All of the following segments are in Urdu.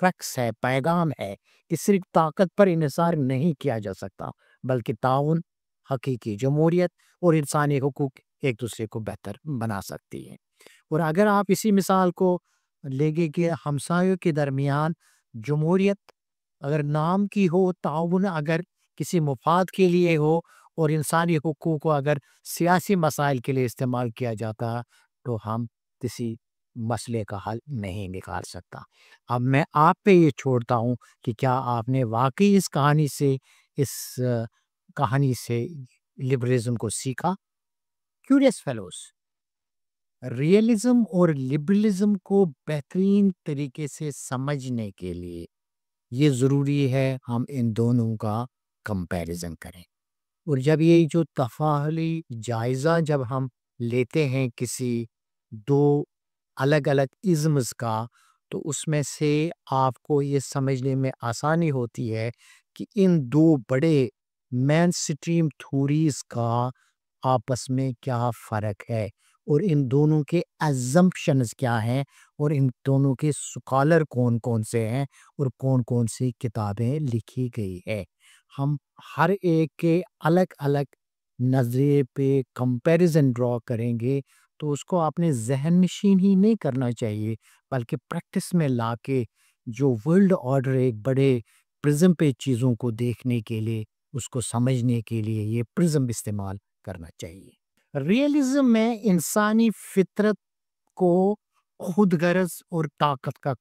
کرکس ہے، پیغام ہے کہ صرف طاقت پر انحصار نہیں کیا جا سکتا، بلکہ تعاون، حقیقی جمہوریت اور انسانی حقوق ایک دوسرے کو بہتر بنا سکتی ہے۔ اور اگر آپ اسی مثال کو لے گے کہ ہمسایوں کے درمیان جمہوریت اگر نام کی ہو، تعاون اگر کسی مفاد کے لیے ہو، اور انسانی حقوق کو اگر سیاسی مسائل کے لیے استعمال کیا جاتا، تو ہم کسی مسئلے کا حل نہیں نکال سکتا۔ اب میں آپ پہ یہ چھوڑتا ہوں کہ کیا آپ نے واقعی اس کہانی سے لبرلزم کو سیکھا؟ کیوریس فیلوز، ریئلزم اور لبرلزم کو بہترین طریقے سے سمجھنے کے لیے یہ ضروری ہے ہم ان دونوں کا کمپیریزن کریں، اور جب یہ جو تفاعلی جائزہ جب ہم لیتے ہیں کسی دو الگ الگ ازمز کا، تو اس میں سے آپ کو یہ سمجھنے میں آسانی ہوتی ہے کہ ان دو بڑے مین سٹریم تھوریز کا آپس میں کیا فرق ہے، اور ان دونوں کے ایزمپشنز کیا ہیں، اور ان دونوں کے سکالر کون کون سے ہیں، اور کون کون سی کتابیں لکھی گئی ہے۔ ہم ہر ایک کے الگ الگ نظریے پہ کمپیریزن ڈرا کریں گے، تو اس کو اپنے ذہن نشین ہی نہیں کرنا چاہیے، بلکہ پریکٹس میں لا کے جو ورلڈ آرڈر ایک بڑے پرزم پہ چیزوں کو دیکھنے کے لیے، اس کو سمجھنے کے لیے یہ پرزم استعمال کرنا چاہیے۔ ریئلزم میں انسانی فطرت کو خود غرض اور طاقت کا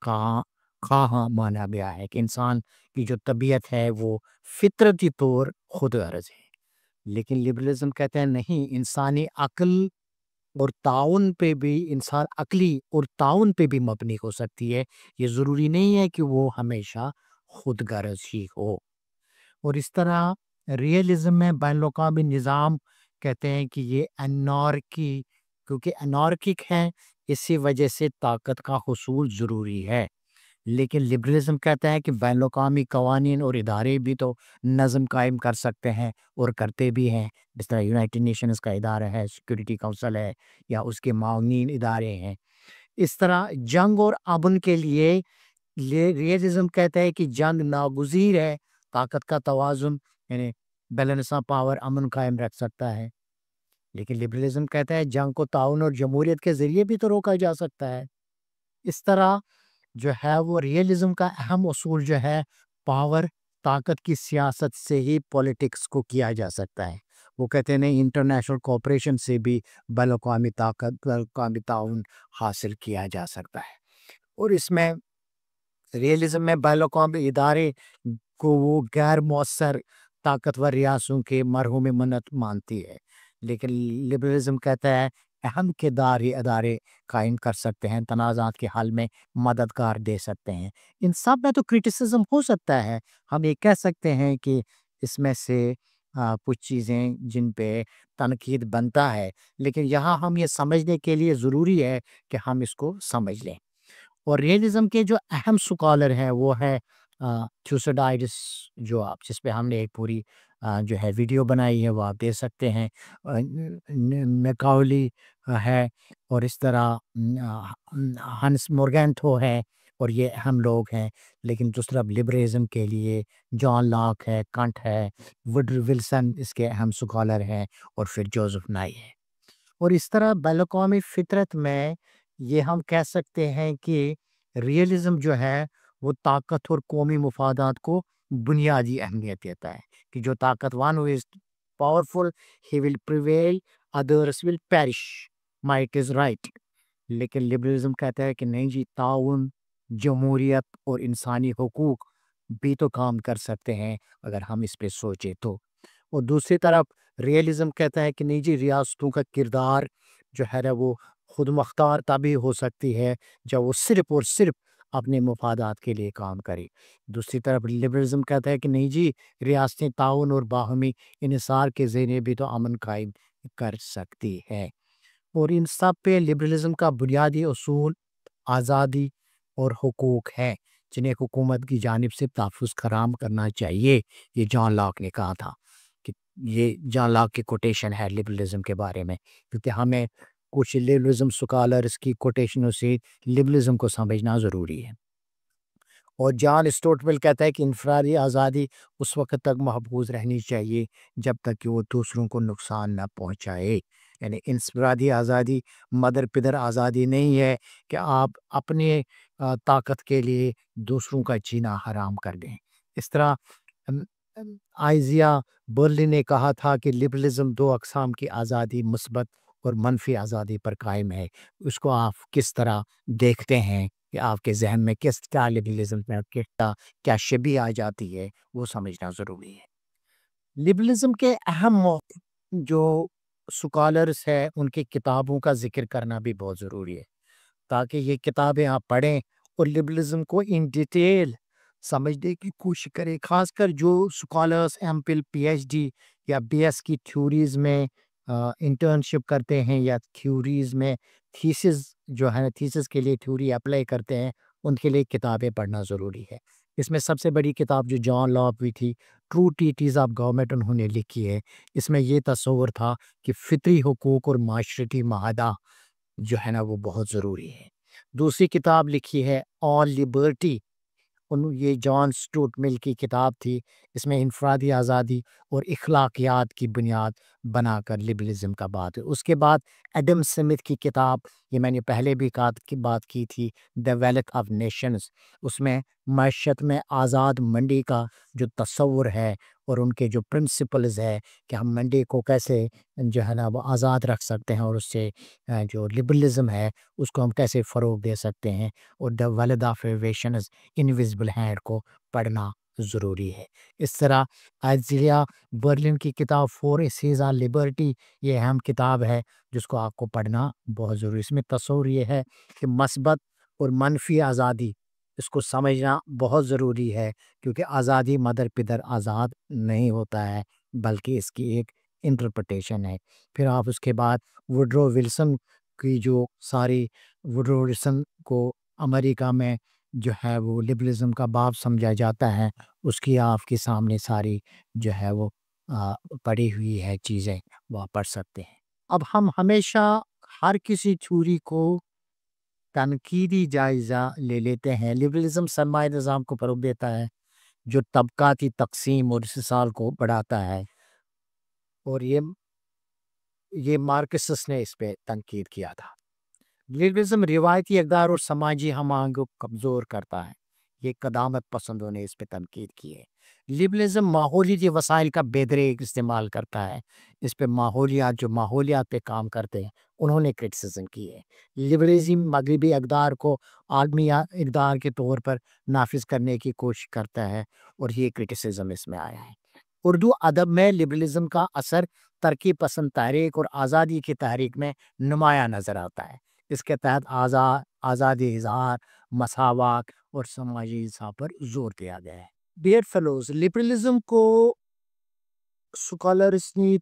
خواہاں مانا گیا ہے، کہ انسان کی جو طبیعت ہے وہ فطرتی طور خود غرض ہے۔ لیکن لبرلزم کہتے ہیں نہیں، انسانی عقل اور تعاون پہ بھی، انسان عقلی اور تعاون پہ بھی مبنی ہو سکتی ہے، یہ ضروری نہیں ہے کہ وہ ہمیشہ خود غرض ہی ہو۔ اور اس طرح ریئلزم میں بین الاقوامی نظام کہتے ہیں کہ یہ انارکی، کیونکہ انارکک ہے اسی وجہ سے طاقت کا حصول ضروری ہے۔ لیکن لبرلزم کہتا ہے کہ بین الاقوامی قوانین اور ادارے بھی تو نظم قائم کر سکتے ہیں، اور کرتے بھی ہیں، جس طرح یونائٹڈ نیشنز کا ادارہ ہے، سیکورٹی کونسل ہے، یا اس کے معاونین ادارے ہیں۔ اس طرح جنگ اور امن کے لیے ریئلزم کہتا ہے کہ جنگ ناگزیر ہے، طاقت کا توازن یعنی بیلنس آف پاور امن قائم رکھ سکتا ہے۔ لیکن لبرلزم کہتا ہے جنگ کو تعاون اور جمہوریت کے ذریعے بھی تو روکا جا سکتا ہے۔ اس طرح جو ہے وہ ریئلزم کا اہم اصول جو ہے، پاور، طاقت کی سیاست سے ہی پولیٹکس کو کیا جا سکتا ہے۔ وہ کہتے ہیں نہیں، انٹرنیشنل کوآپریشن سے بھی بین الاقوامی طاقت، بین الاقوامی تعاون حاصل کیا جا سکتا ہے۔ اور اس میں ریئلزم میں بین الاقوامی ادارے کو وہ غیر مؤثر طاقتور ریاستوں کے مرہون منت مانتی ہے، لیکن لبرلزم کہتا ہے اہم کرداری ادارے قائم کر سکتے ہیں، تنازعات کے حل میں مددگار دے سکتے ہیں۔ ان سب میں تو کرٹیسزم ہو سکتا ہے، ہم یہ کہہ سکتے ہیں کہ اس میں سے کچھ چیزیں جن پہ تنقید بنتا ہے، لیکن یہاں ہم یہ سمجھنے کے لیے ضروری ہے کہ ہم اس کو سمجھ لیں۔ اور ریئلزم کے جو اہم سکالر ہیں وہ ہے تھیوسیڈائڈس، جس پہ ہم نے ایک پوری جو ہے ویڈیو بنائی ہے، وہ آپ دے سکتے ہیں۔ میکاولی ہے، اور اس طرح ہنس مورگنٹو ہے، اور یہ اہم لوگ ہیں۔ لیکن دوسرا لبرلزم کے لیے جان لاک ہے، کنٹ ہے، وڈرو ولسن اس کے اہم سکالر ہیں، اور پھر جوزف نائی ہے۔ اور اس طرح بین الاقوامی فطرت میں یہ ہم کہہ سکتے ہیں کہ ریئلزم جو ہے وہ طاقت اور قومی مفادات کو بنیادی اہمیت دیتا ہے، کہ جو طاقتور who is powerful he will prevail, others will perish, might is right۔ لیکن لبرلزم کہتا ہے کہ نہیں جی، تعاون، جمہوریت اور انسانی حقوق بھی تو کام کر سکتے ہیں اگر ہم اس پہ سوچیں تو۔ اور دوسری طرف ریئلزم کہتا ہے کہ نہیں جی، ریاستوں کا کردار جو ہے نا وہ خود مختار تبھی ہو سکتی ہے جب وہ صرف اور صرف اپنے مفادات کے لیے کام کرے۔ دوسری طرف لبرلزم کہتا ہے کہ نہیں جی، ریاستیں تعاون اور باہمی انحصار کے ذریعے بھی تو امن قائم کر سکتی ہے۔ اور ان سب پہ لبرلزم کا بنیادی اصول آزادی اور حقوق ہے، جنہیں حکومت کی جانب سے تحفظ فراہم کرنا چاہیے۔ یہ جان لاک نے کہا تھا، کہ یہ جان لاک کی کوٹیشن ہے لبرلزم کے بارے میں، کیونکہ ہمیں کچھ لبرلزم سکالرز کی کوٹیشنوں سے لبرلزم کو سمجھنا ضروری ہے۔ اور جان اسٹوٹ مل کہتا ہے کہ انفرادی آزادی اس وقت تک محفوظ رہنی چاہیے جب تک کہ وہ دوسروں کو نقصان نہ پہنچائے. یعنی انفرادی آزادی مدر پدر آزادی نہیں ہے کہ آپ اپنے طاقت کے لیے دوسروں کا جینا حرام کر دیں. اس طرح آئزیا برلی نے کہا تھا کہ لبرلزم دو اقسام کی آزادی، مثبت اور منفی آزادی پر قائم ہے. اس کو آپ کس طرح دیکھتے ہیں کہ آپ کے ذہن میں کس کیا لبرلزم میں کیا شبیہ آ جاتی ہے، وہ سمجھنا ضروری ہے. لبرلزم کے اہم جو سکالرس ہے ان کی کتابوں کا ذکر کرنا بھی بہت ضروری ہے تاکہ یہ کتابیں آپ پڑھیں اور لبرلزم کو ان ڈیٹیل سمجھنے کی کوشش کریں. خاص کر جو سکالرس ایم پل پی ایچ ڈی یا بی ایس کی تھیوریز میں انٹرنشپ کرتے ہیں یا تھیوریز میں تھیسز جو ہے تھیسز کے لیے تھیوری اپلائی کرتے ہیں، ان کے لیے کتابیں پڑھنا ضروری ہے. اس میں سب سے بڑی کتاب جو جان لاک ہوئی تھی، ٹرو ٹریٹیز آف گورنمنٹ، انہوں نے لکھی ہے. اس میں یہ تصور تھا کہ فطری حقوق اور معاشرتی معاہدہ جو ہے نا وہ بہت ضروری ہے. دوسری کتاب لکھی ہے آن لبرٹی، یہ جان سٹوٹ مل کی کتاب تھی. اس میں انفرادی آزادی اور اخلاقیات کی بنیاد بنا کر لبرلزم کا بات ہے. اس کے بعد ایڈم سمتھ کی کتاب، یہ میں نے پہلے بھی بات کی تھی، دی ویلتھ آف نیشنز. اس میں معیشت میں آزاد منڈی کا جو تصور ہے اور ان کے جو پرنسپلز ہے کہ ہم منڈی کو کیسے جو ہے نا وہ آزاد رکھ سکتے ہیں اور اس سے جو لبرلزم ہے اس کو ہم کیسے فروغ دے سکتے ہیں، اور the wealth of revisions invisible hand کو پڑھنا ضروری ہے. اس طرح آئزیا برلن کی کتاب فور ایسیز آن لبرٹی، یہ اہم کتاب ہے جس کو آپ کو پڑھنا بہت ضروری ہے. اس میں تصور یہ ہے کہ مثبت اور منفی آزادی اس کو سمجھنا بہت ضروری ہے، کیونکہ آزادی مدر پدر آزاد نہیں ہوتا ہے بلکہ اس کی ایک انٹرپریٹیشن ہے. پھر آپ اس کے بعد وڈرو ولسن کی جو ساری وڈرو ولسن کو امریکہ میں جو ہے وہ لبرلزم کا باب سمجھا جاتا ہے، اس کی آپ کے سامنے ساری جو ہے وہ پڑھی ہوئی ہے چیزیں وہ آپ پڑھ سکتے ہیں. اب ہم ہمیشہ ہر کسی تھیوری کو تنقیدی جائزہ لے لیتے ہیں. لبرلزم سرمایہ نظام کو فروغ دیتا ہے جو طبقاتی تقسیم اور استحصال کو بڑھاتا ہے، اور یہ مارکسس نے اس پہ تنقید کیا تھا. لبرلزم روایتی اقدار اور سماجی ہم آہنگی کو کمزور کرتا ہے، یہ قدامت پسندوں نے اس پہ تنقید کی ہے. لبرلزم ماحولیاتی وسائل کا بے دریغ استعمال کرتا ہے، اس پہ ماحولیات پہ کام کرتے ہیں انہوں نے کرٹیسزم کی ہے. لبرلزم مغربی اقدار کو عالمی اقدار کے طور پر نافذ کرنے کی کوشش کرتا ہے، اور یہ کرٹیسزم اس میں آیا ہے. اردو ادب میں لبرلزم کا اثر ترقی پسند تحریک اور آزادی کی تحریک میں نمایاں نظر آتا ہے. اس کے تحت آزادی اظہار، مساوات اور سماجی انصاف پر زور دیا گیا ہے. ڈیئر فیلوز، لبرلزم کو سکالرس نے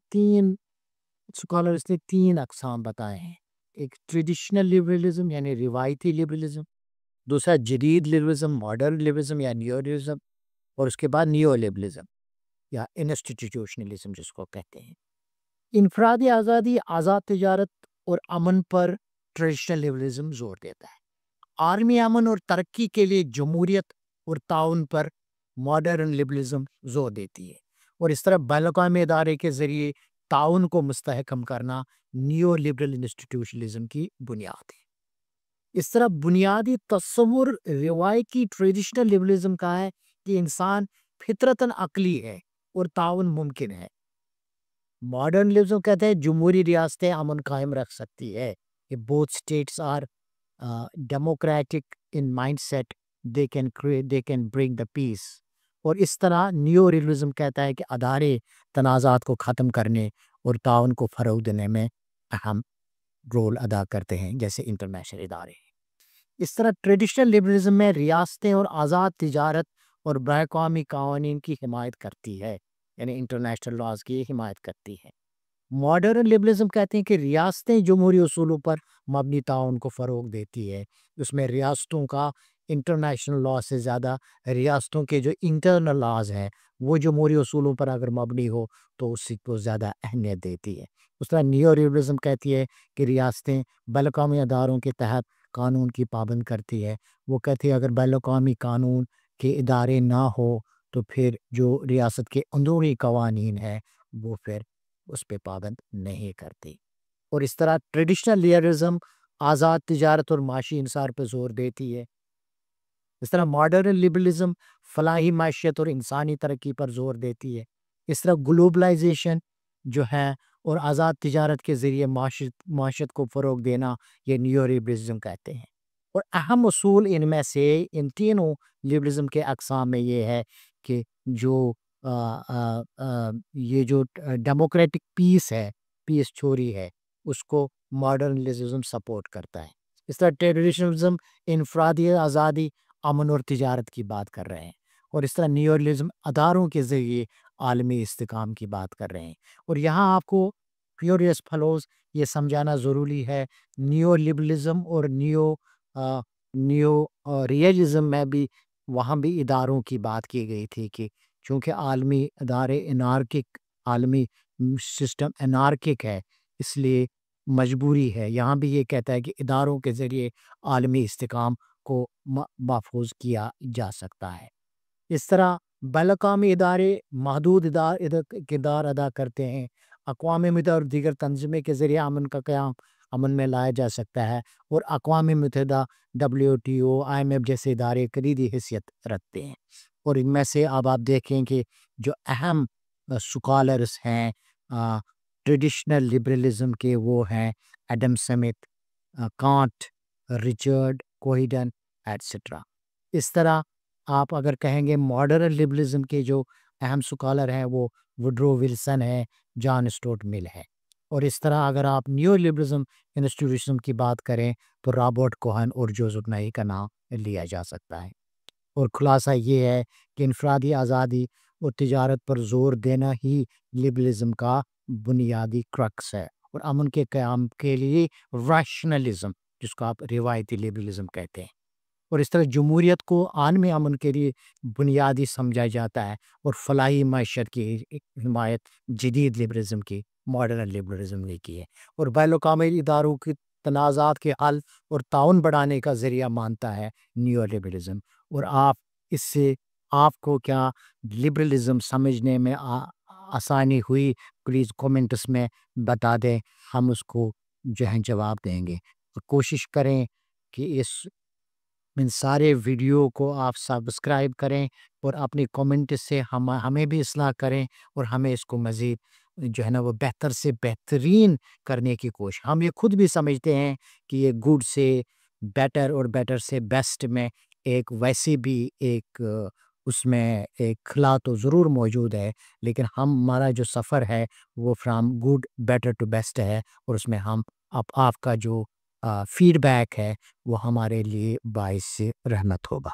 تین اقسام بتائے ہیں. ایک ٹریڈیشنل لبرلزم یعنی روایتی لبرلزم، دوسرا جدید لبرلزم ماڈرن لبرلزم یا نیو لبرلزم، اور اس کے بعد نیو لبرلزم یا انسٹیٹیوشنلزم جس کو کہتے ہیں. انفرادی آزادی، آزاد تجارت اور امن پر ٹریڈیشنل لبرلزم زور دیتا ہے. عالمی امن اور ترقی کے لیے جمہوریت اور تعاون پر ماڈرن لبرلزم زور دیتی ہے، اور اس طرح بین الاقوامی ادارے کے ذریعے تعاون کو مستحکم کرنا نیو لبرل انسٹیٹیوشنلزم کی بنیاد ہے. اس طرح بنیادی تصور روایتی ٹریڈیشنل لبرلزم کا ہے کہ انسان فطرتاً عقلی ہے اور تعاون ممکن ہے. ماڈرن لبرلزم کہتے ہیں جمہوری ریاستیں امن قائم رکھ سکتی ہے، کہ both states are democratic in mindset, they can bring the peace. اور اس طرح نیو لبرلزم کہتا ہے کہ ادارے تنازعات کو ختم کرنے اور تعاون کو فروغ دینے میں اہم رول ادا کرتے ہیں جیسے انٹرنیشنل ادارے. اس طرح ٹریڈیشنل لبرلزم میں ریاستیں اور آزاد تجارت اور بین الاقوامی قوانین کی حمایت کرتی ہے، یعنی انٹرنیشنل لاز کی حمایت کرتی ہے. ماڈرن لبرلزم کہتے ہیں کہ ریاستیں جمہوری اصولوں پر مبنی تعاون کو فروغ دیتی ہے. اس میں ریاستوں کا انٹرنیشنل لا سے زیادہ ریاستوں کے جو انٹرنل لاز ہیں وہ جمہوری اصولوں پر اگر مبنی ہو تو اس کو زیادہ اہمیت دیتی ہے. اس طرح نیو لبرلزم کہتی ہے کہ ریاستیں بین الاقوامی اداروں کے تحت قانون کی پابند کرتی ہے. وہ کہتی ہے اگر بین الاقوامی قانون کے ادارے نہ ہو تو پھر جو ریاست کے اندرونی قوانین ہیں وہ پھر اس پہ پابند نہیں کرتی۔ اور اس طرح ٹریڈیشنل لیبرلزم آزاد تجارت اور معاشی انحصار پہ زور دیتی ہے۔ اس طرح ماڈرن لبرلزم فلاحی معیشت اور انسانی ترقی پر زور دیتی ہے۔ اس طرح گلوبلائزیشن جو ہے اور آزاد تجارت کے ذریعے معاشت کو فروغ دینا، یہ نیو لبرلزم کہتے ہیں۔ اور اہم اصول ان میں سے ان تینوں لبرلزم کے اقسام میں یہ ہے کہ جو یہ جو ڈیموکریٹک پیس ہے، پیس چوری ہے، اس کو ماڈرن لبرلزم سپورٹ کرتا ہے۔ اس طرح ٹریڈیشنلزم انفرادی آزادی، امن اور تجارت کی بات کر رہے ہیں، اور اس طرح نیو لبرلزم اداروں کے ذریعے عالمی استحکام کی بات کر رہے ہیں۔ اور یہاں آپ کو فیوریس فلوز یہ سمجھانا ضروری ہے، نیو لبرلزم اور نیو ریئلزم میں بھی وہاں بھی اداروں کی بات کی گئی تھی کہ چونکہ عالمی ادارے انارکک، عالمی سسٹم انارکک ہے، اس لیے مجبوری ہے، یہاں بھی یہ کہتا ہے کہ اداروں کے ذریعے عالمی استحکام کو محفوظ کیا جا سکتا ہے۔ اس طرح بین الاقوامی ادارے محدود کردار ادا کرتے ہیں۔ اقوام متحدہ اور دیگر تنظیمیں کے ذریعے امن کا قیام امن میں لایا جا سکتا ہے، اور اقوام متحدہ، WTO، IMF جیسے ادارے کلیدی حیثیت رکھتے ہیں۔ اور ان میں سے اب آپ دیکھیں کہ جو اہم سکالرز ہیں ٹریڈیشنل لبرلزم کے، وہ ہیں Adam Smith, Kant, Richard Cobden etcetera. اس طرح آپ اگر کہیں گے ماڈرن لبرلزم کے جو اہم سکالر ہیں وہ وڈرو ولسن ہے، جان اسٹوٹ مل ہے۔ اور اس طرح اگر آپ نیو لبرلزم انسٹیٹیوشن کی بات کریں تو رابرٹ کوہن اور جوزف نئی کا نام لیا جا سکتا ہے۔ اور خلاصہ یہ ہے کہ انفرادی آزادی اور تجارت پر زور دینا ہی لبرلزم کا بنیادی کرکس ہے، اور امن کے قیام کے لیے ریشنلزم، جس کو آپ روایتی لبرلزم کہتے ہیں، اور اس طرح جمہوریت کو عالمی امن کے لیے بنیادی سمجھا جاتا ہے، اور فلاحی معیشت کی حمایت جدید لبرلزم کی، ماڈرن لبرلزم نے کی ہے، اور بین الاقوامی اداروں کی تنازعات کے حل اور تعاون بڑھانے کا ذریعہ مانتا ہے نیو لبرلزم۔ اور آپ اس سے آپ کو کیا لبرلزم سمجھنے میں آسانی ہوئی، پلیز کومنٹس میں بتا دیں، ہم اس کو جو ہے جواب دیں گے۔ کوشش کریں کہ ان سارے ویڈیو کو آپ سبسکرائب کریں، اور اپنی کومنٹ سے ہمیں بھی اصلاح کریں، اور ہمیں اس کو مزید جو ہے نا وہ بہتر سے بہترین کرنے کی کوشش۔ ہم یہ خود بھی سمجھتے ہیں کہ یہ گڈ سے بیٹر اور بیٹر سے بیسٹ میں ایک ویسی بھی ایک اس میں ایک خلا تو ضرور موجود ہے، لیکن ہمارا جو سفر ہے وہ from good better to best ہے، اور اس میں ہم آپ کا جو فیڈ بیک ہے وہ ہمارے لیے باعث رحمت ہوگا۔